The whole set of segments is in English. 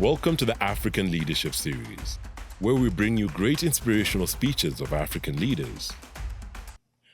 Welcome to the African Leadership Series, where we bring you great inspirational speeches of African leaders.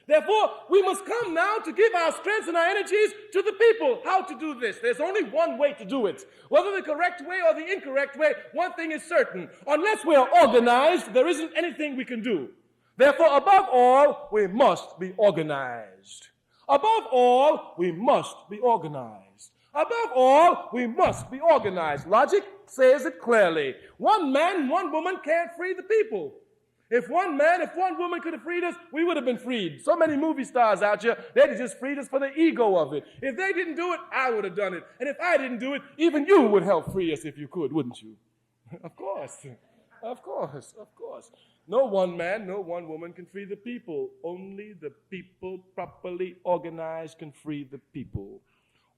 Therefore, we must come now to give our strengths and our energies to the people. How to do this? There's only one way to do it. Whether the correct way or the incorrect way, one thing is certain. Unless we are organized, there isn't anything we can do. Therefore, above all, we must be organized. Above all, we must be organized. Above all, we must be organized. Logic says it clearly. One man, one woman can't free the people. If one man, if one woman could have freed us, we would have been freed. So many movie stars out here, they'd have just freed us for the ego of it. If they didn't do it, I would have done it. And if I didn't do it, even you would help free us if you could, wouldn't you? Of course. Of course. Of course. No one man, no one woman can free the people. Only the people properly organized can free the people.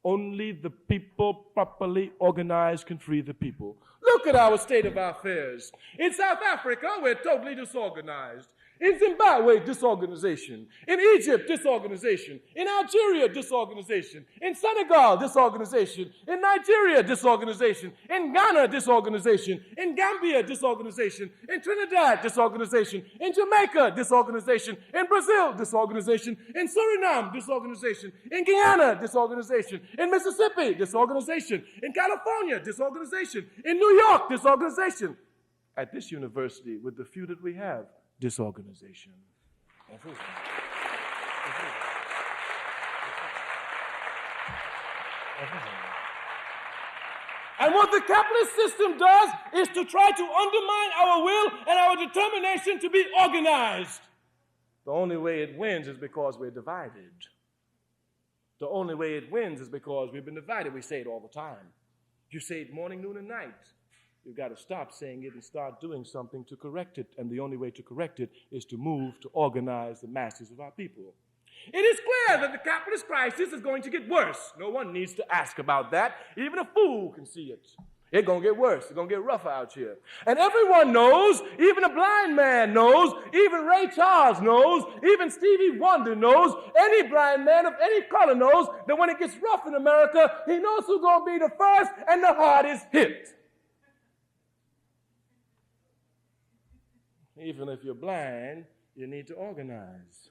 Only the people properly organized can free the people. Look at our state of affairs. In South Africa, we're totally disorganized. In Zimbabwe, disorganization. In Egypt, disorganization. In Algeria, disorganization. In Senegal, disorganization. In Nigeria, disorganization. In Ghana, disorganization. In Gambia, disorganization. In Trinidad, disorganization. In Jamaica, disorganization. In Brazil, disorganization. In Suriname, disorganization. In Guyana, disorganization. In Mississippi, disorganization. In California, disorganization. In New York, disorganization. At this university, with the few that we have, disorganization. Everything. And what the capitalist system does is to try to undermine our will and our determination to be organized. The only way it wins is because we're divided. The only way it wins is because we've been divided. We say it all the time. You say it morning, noon, and night. You've got to stop saying it and start doing something to correct it. And the only way to correct it is to move to organize the masses of our people. It is clear that the capitalist crisis is going to get worse. No one needs to ask about that. Even a fool can see it. It's going to get worse. It's going to get rougher out here. And everyone knows, even a blind man knows, even Ray Charles knows, even Stevie Wonder knows, any blind man of any color knows that when it gets rough in America, he knows who's going to be the first and the hardest hit. Even if you're blind, you need to organize.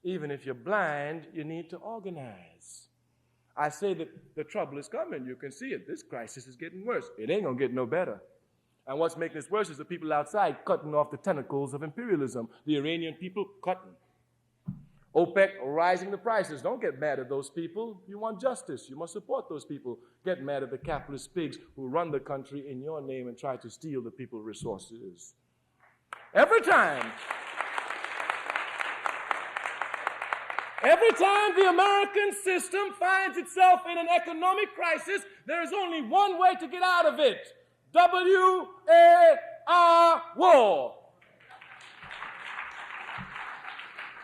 Even if you're blind, you need to organize. I say that the trouble is coming. You can see it. This crisis is getting worse. It ain't going to get no better. And what's making this worse is the people outside cutting off the tentacles of imperialism. The Iranian people cutting. OPEC rising the prices. Don't get mad at those people. You want justice. You must support those people. Get mad at the capitalist pigs who run the country in your name and try to steal the people's resources. Every time the American system finds itself in an economic crisis, there is only one way to get out of it. W-A-R, war.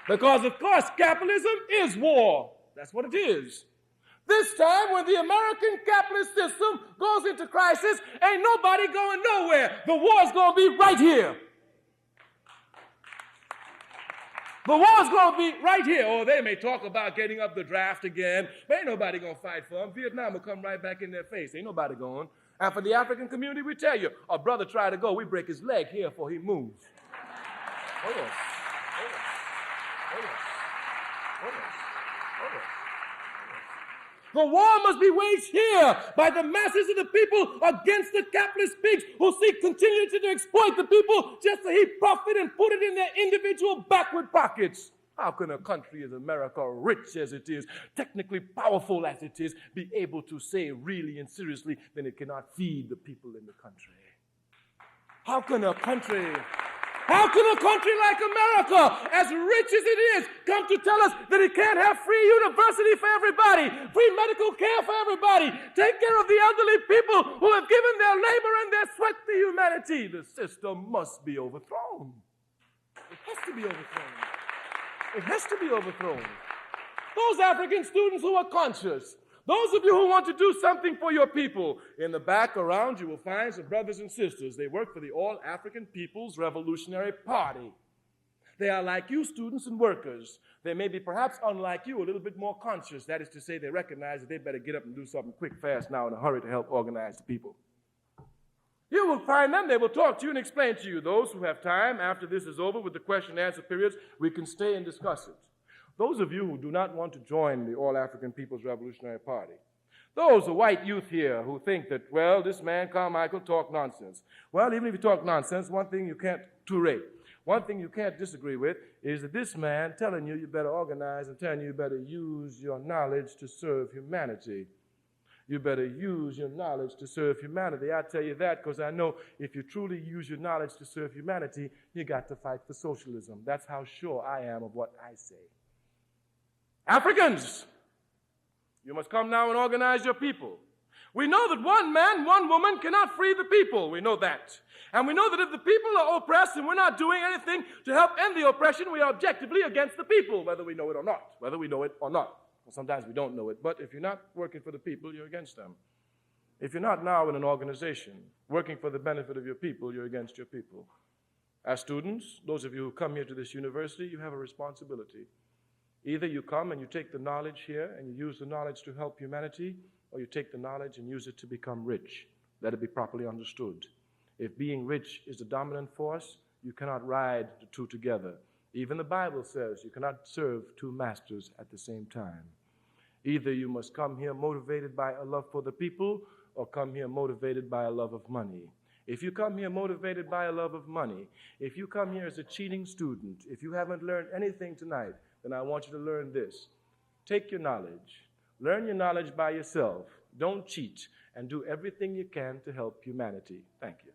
Because, of course, capitalism is war. That's what it is. This time, when the American capitalist system goes into crisis, ain't nobody going nowhere. The war's going to be right here. The war's going to be right here. Or they may talk about getting up the draft again, but ain't nobody going to fight for them. Vietnam will come right back in their face. Ain't nobody going. And for the African community, we tell you, a brother tried to go, we break his leg here before he moves. Hold on. The war must be waged here by the masses of the people against the capitalist pigs who seek continually to exploit the people just to heap profit and put it in their individual backward pockets. How can a country as America, rich as it is, technically powerful as it is, be able to say really and seriously that it cannot feed the people in the country? How can a country like America, as rich as it is, come to tell us that it can't have free university for everybody, free medical care for everybody, take care of the elderly people who have given their labor and their sweat to humanity? The system must be overthrown. It has to be overthrown. It has to be overthrown. Those African students who are conscious, those of you who want to do something for your people, in the back around you will find some brothers and sisters. They work for the All African People's Revolutionary Party. They are like you, students and workers. They may be perhaps unlike you, a little bit more conscious. That is to say, they recognize that they better get up and do something quick, fast now in a hurry to help organize the people. You will find them, they will talk to you and explain to you. Those who have time, after this is over with the question and answer periods, we can stay and discuss it. Those of you who do not want to join the All-African People's Revolutionary Party, those are white youth here who think that, well, this man Carmichael talk nonsense. Well, even if you talk nonsense, one thing you can't tolerate, one thing you can't disagree with is that this man telling you you better organize and telling you better use your knowledge to serve humanity. You better use your knowledge to serve humanity. I tell you that because I know if you truly use your knowledge to serve humanity, you got to fight for socialism. That's how sure I am of what I say. Africans, you must come now and organize your people. We know that one man, one woman cannot free the people. We know that. And we know that if the people are oppressed and we're not doing anything to help end the oppression, we are objectively against the people, whether we know it or not. Whether we know it or not. Well, sometimes we don't know it, but if you're not working for the people, you're against them. If you're not now in an organization working for the benefit of your people, you're against your people. As students, those of you who come here to this university, you have a responsibility. Either you come and you take the knowledge here and you use the knowledge to help humanity, or you take the knowledge and use it to become rich. Let it be properly understood. If being rich is the dominant force, you cannot ride the two together. Even the Bible says you cannot serve two masters at the same time. Either you must come here motivated by a love for the people, or come here motivated by a love of money. If you come here motivated by a love of money, if you come here as a cheating student, if you haven't learned anything tonight, then I want you to learn this. Take your knowledge. Learn your knowledge by yourself. Don't cheat, and do everything you can to help humanity. Thank you.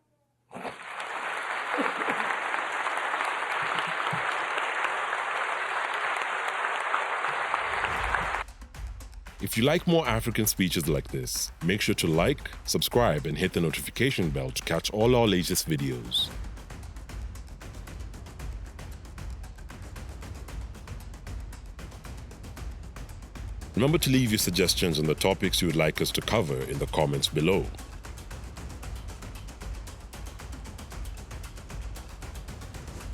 If you like more African speeches like this, make sure to like, subscribe, and hit the notification bell to catch all our latest videos. Remember to leave your suggestions on the topics you would like us to cover in the comments below.